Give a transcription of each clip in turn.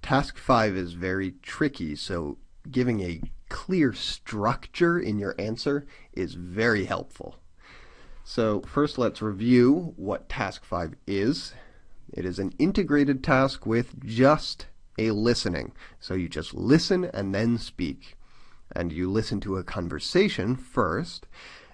Task 5 is very tricky, so giving a clear structure in your answer is very helpful. So first let's review what Task 5 is. It is an integrated task with just a listening. So you just listen and then speak. And you listen to a conversation first,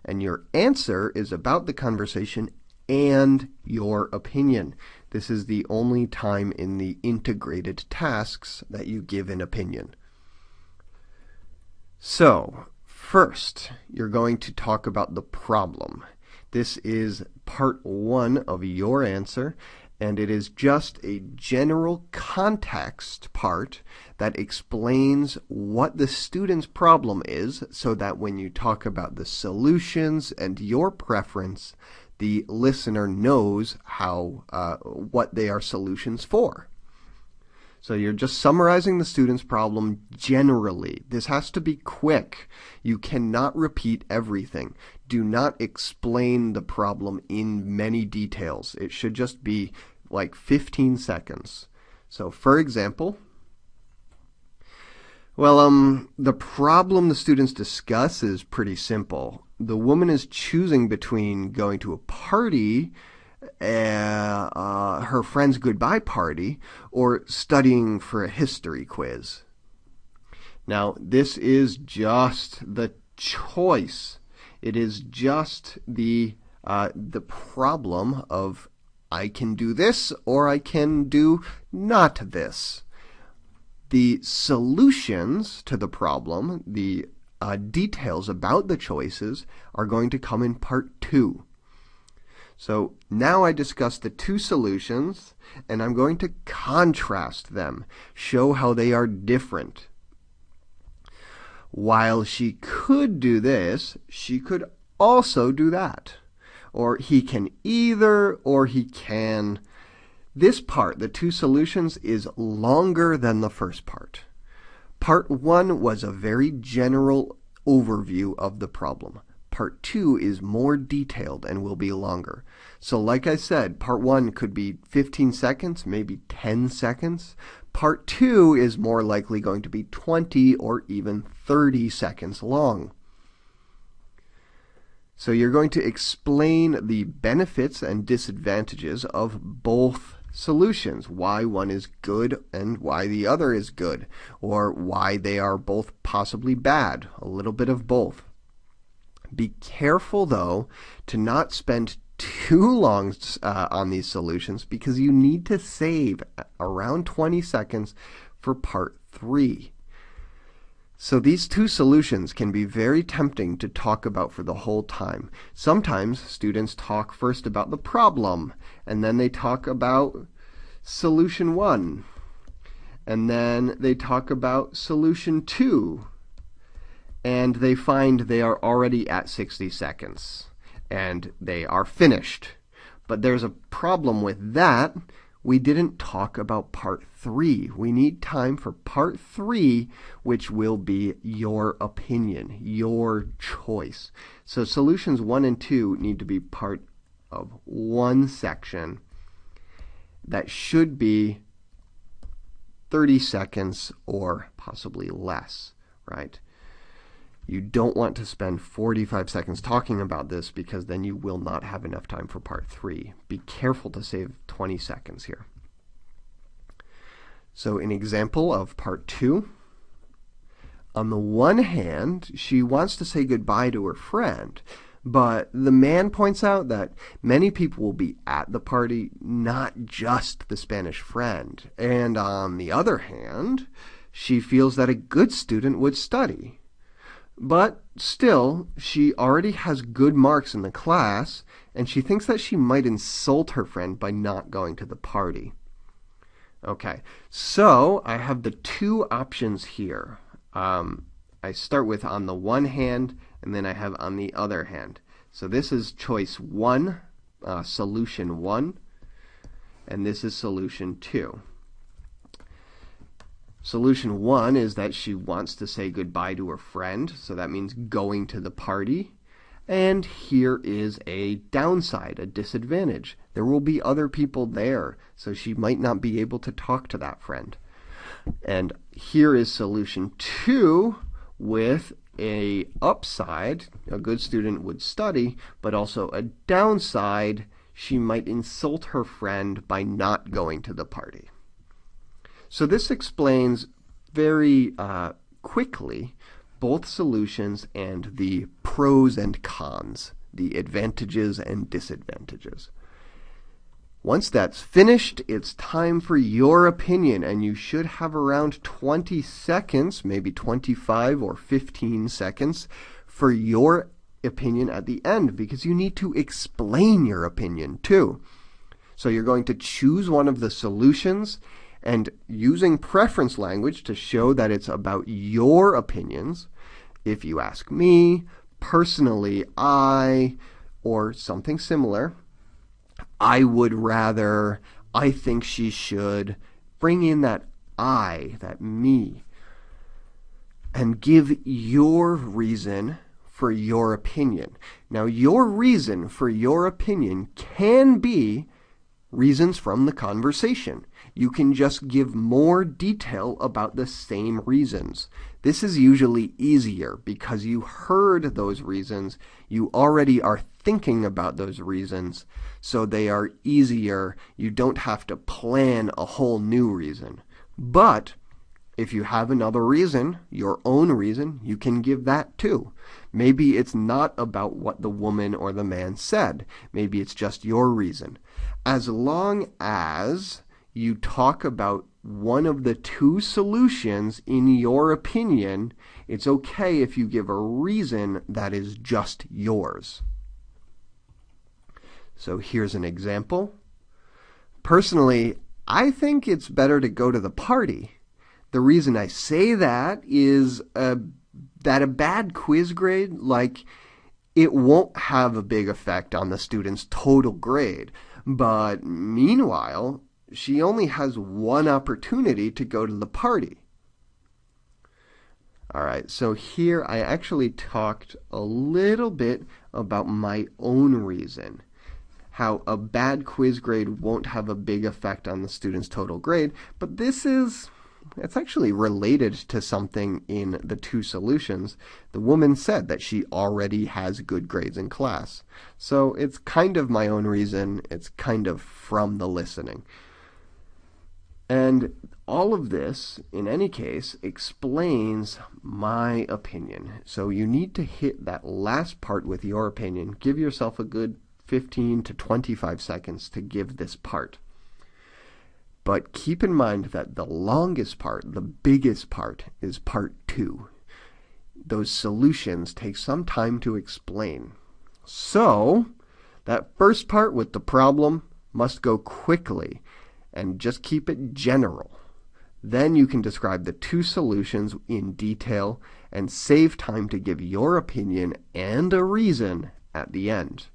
and your answer is about the conversation and your opinion. This is the only time in the integrated tasks that you give an opinion. So, first, you're going to talk about the problem. This is part 1 of your answer, and it is just a general context part that explains what the student's problem is, so that when you talk about the solutions and your preference, the listener knows what they are solutions for. So you're just summarizing the student's problem generally. This has to be quick. You cannot repeat everything. Do not explain the problem in many details. It should just be like 15 seconds. So for example, the problem the students discuss is pretty simple. The woman is choosing between going to a party, her friend's goodbye party, or studying for a history quiz. Now, this is just the choice. It is just the problem of I can do this or I can do not this. The solutions to the problem, the details about the choices, are going to come in part 2. So now I discuss the two solutions, and I'm going to contrast them, show how they are different. While she could do this, she could also do that. Or he can either, or he can. This part, the two solutions, is longer than the first part. Part 1 was a very general overview of the problem. Part 2 is more detailed and will be longer. So like I said, part 1 could be 15 seconds, maybe 10 seconds. Part 2 is more likely going to be 20 or even 30 seconds long. So you're going to explain the benefits and disadvantages of both solutions, why one is good and why the other is good, or why they are both possibly bad, a little bit of both. Be careful, though, to not spend too long on these solutions, because you need to save around 20 seconds for part 3. So these two solutions can be very tempting to talk about for the whole time. Sometimes students talk first about the problem, and then they talk about solution 1, and then they talk about solution 2, and they find they are already at 60 seconds, and they are finished. But there's a problem with that. We didn't talk about part 3. We need time for part 3, which will be your opinion, your choice. So solutions 1 and 2 need to be part of one section that should be 30 seconds or possibly less, right? You don't want to spend 45 seconds talking about this, because then you will not have enough time for part 3. Be careful to save 20 seconds here. So an example of part 2. On the one hand, she wants to say goodbye to her friend, but the man points out that many people will be at the party, not just the Spanish friend. And on the other hand, she feels that a good student would study. But still, she already has good marks in the class, and she thinks that she might insult her friend by not going to the party. Okay, so I have the two options here. I start with on the one hand, and then I have on the other hand. So this is choice 1, solution 1, and this is solution 2. Solution 1 is that she wants to say goodbye to her friend, so that means going to the party. And here is a downside, a disadvantage. There will be other people there, so she might not be able to talk to that friend. And here is solution 2 with a upside. A good student would study, but also a downside. She might insult her friend by not going to the party. So this explains very quickly both solutions and the pros and cons, the advantages and disadvantages. Once that's finished, it's time for your opinion, and you should have around 20 seconds, maybe 25 or 15 seconds, for your opinion at the end, because you need to explain your opinion too. So you're going to choose one of the solutions, and using preference language to show that it's about your opinions. If you ask me, personally, or something similar, I would rather, I think she should, bring in that I, that me, and give your reason for your opinion. Now, your reason for your opinion can be reasons from the conversation. You can just give more detail about the same reasons. This is usually easier because you heard those reasons. You already are thinking about those reasons, so they are easier. You don't have to plan a whole new reason. But if you have another reason, your own reason, you can give that too. Maybe it's not about what the woman or the man said. Maybe it's just your reason. As long as you talk about one of the two solutions in your opinion, it's okay if you give a reason that is just yours. So here's an example. Personally, I think it's better to go to the party. The reason I say that is that a bad quiz grade, it won't have a big effect on the student's total grade. But meanwhile, she only has one opportunity to go to the party. All right, so here I actually talked a little bit about my own reason, how a bad quiz grade won't have a big effect on the student's total grade, but it's actually related to something in the two solutions. The woman said that she already has good grades in class. So it's kind of my own reason. It's kind of from the listening. And all of this, in any case, explains my opinion. So you need to hit that last part with your opinion. Give yourself a good 15 to 25 seconds to give this part. But keep in mind that the longest part, the biggest part, is part 2. Those solutions take some time to explain. So, that first part with the problem must go quickly and just keep it general. Then you can describe the two solutions in detail and save time to give your opinion and a reason at the end.